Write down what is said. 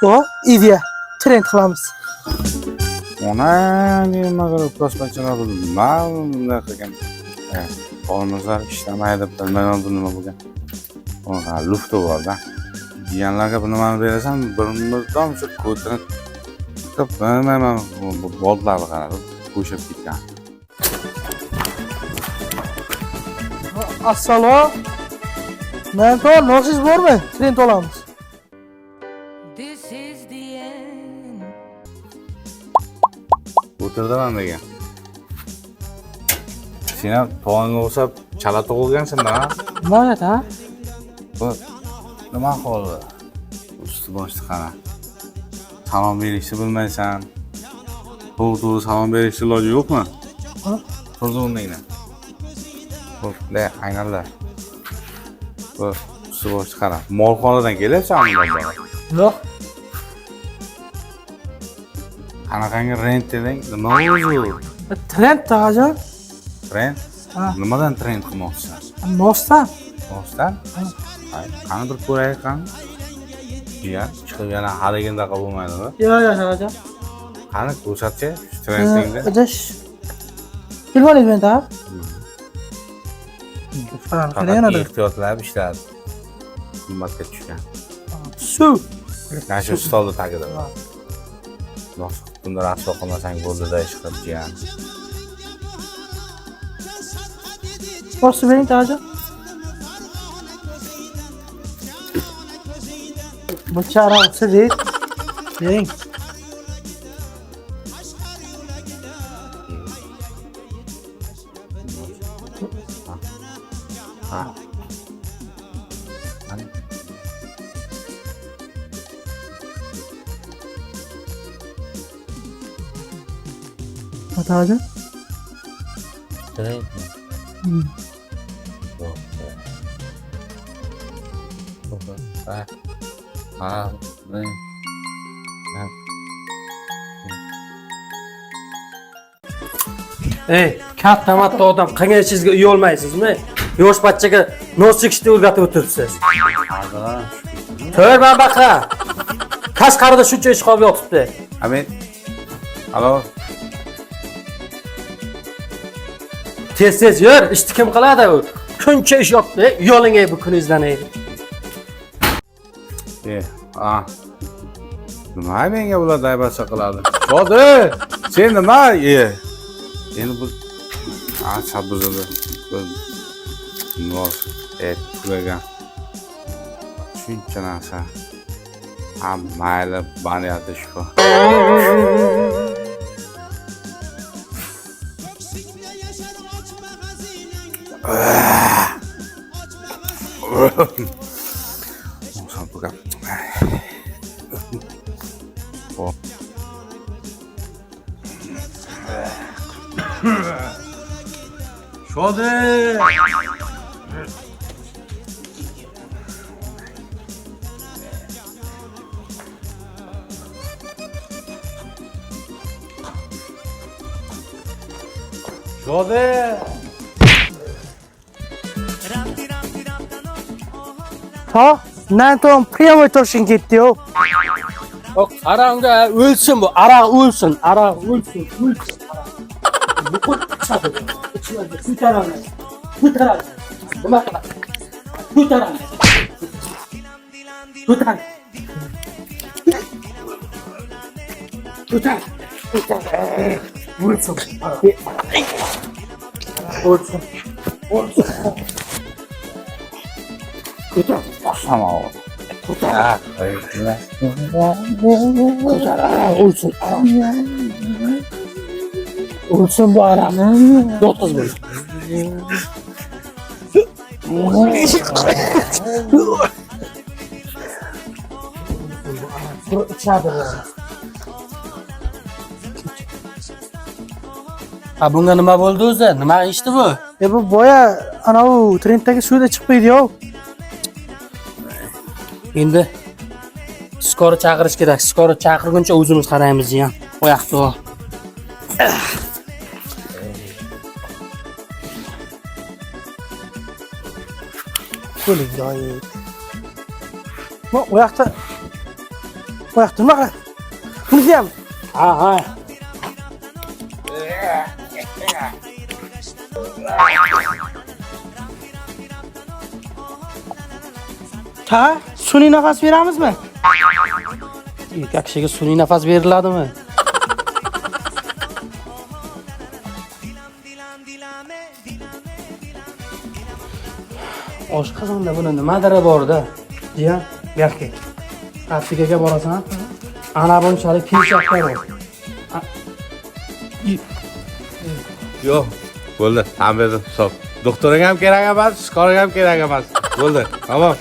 O, ideya. Trend qilamiz. Ona nimaga prospechana nima bunday qilgan. Qonunlar ishlamaydi, bilmayman bu nima bo'lgan. Ona lufti bor-da. Jiyanlarga bu nimani berasan, birimizdan shu kodini chiqib, bilmayman bu boltlarni qarab, qo'shib ketgan. Assalomu. Mentor, nosiz bormi? Trend olamiz. O'tirdilar degan. Sen ham to'g'anga o'xshab chala tug'ilgansan-da? Nima ayt, ha? Bu nima holi? Usti boshli qara. Salom berishni bilmaysan. To'g'ri salom berishni iloji yo'qmi? Ha? Turdi o'rningdan. Bu aynallar. Bu usti boshli qara. Molxonadan kelyapsanmi bozorga? Yo'q. Qanaqangi rent deding? Nima o'zi? Trend taqajon. Trend? Ha. Nimadan trend qilmoqchisan? Nosdan. Nosdan? Qani bir ko'raylik qani? Ya, chiqib yana haligindaqa bo'lmaydimi? Yo'q, taqajon. Qani ko'rsatchi, shu trendingni. Adash. Kelmadi men ta. Faqat ehtiyotlab ishladi. Qimmatga tushgan. Suv. Mana shu stolda tagida. Nos, bunda rasvo qilmasang bo'ldi-da ish qilib jiyan. Bosi bering taqajon. Bu chara siz bering. Ha. Taqajon. Trend. Ha. Ey, katta matta odam, qanday sizga uy olmaysizmi? Yosh bachchaga nos chekishni o'rgatib o'tiribsiz. To'g'ri baqa. Qashqarida shuncha ish qolib yotibdi. Amin. Alo. Tez yur, ishni kim qiladi u? Kuncha ish yotdi, yo'lingga bu kuningizdan ey. Nima menga bular daybasa qiladi? Hodi, sen nima? Endi bu sabzada nos tugagan. Shuncha narsa. Mayli, baniyati shu. Sampai oh. Şode. Şode. Ha? Mentor, primoy turishing ketdi-yu. Bak, aranga o'lsin bu, araq o'lsin, araq o'lsin. Bu qo'chadi. Ko'taradi. Nima qiladi? Ko'taradi. Ko'taradi. O'lsin. Ko'tar. Sama o. Ko'tar. O'lsin. O'lsin bu araq. Yotqiz bo'l. İçeride böyle. Ha bunga nima bo'ldi o'zi? Nima ishdi bu? Bu boya ana u trenddagi suvda chiqmaydi-yu. Endi skora chaqirish kerak. Skora chaqirguncha o'zimiz qaraymiz ham. Qo'yaqdi u. Qo'ling joyi. Bu yoqda Oyoqda nima qiladi? Bunisi ham. Ha. Ha, sun'iy nafas beramizmi? Erkak kishiga sun'iy nafas beriladimi? Oshqozonda buni nimadiri bor-da. Jiyan, yo'q. Aptekaga borasan. Ana bunchalik pinchaklar bor. Yo'q, bo'ldi. Hamma so'p. Doktorga ham kerak emas, shikoraga ham kerak emas. Bo'ldi. Tamom.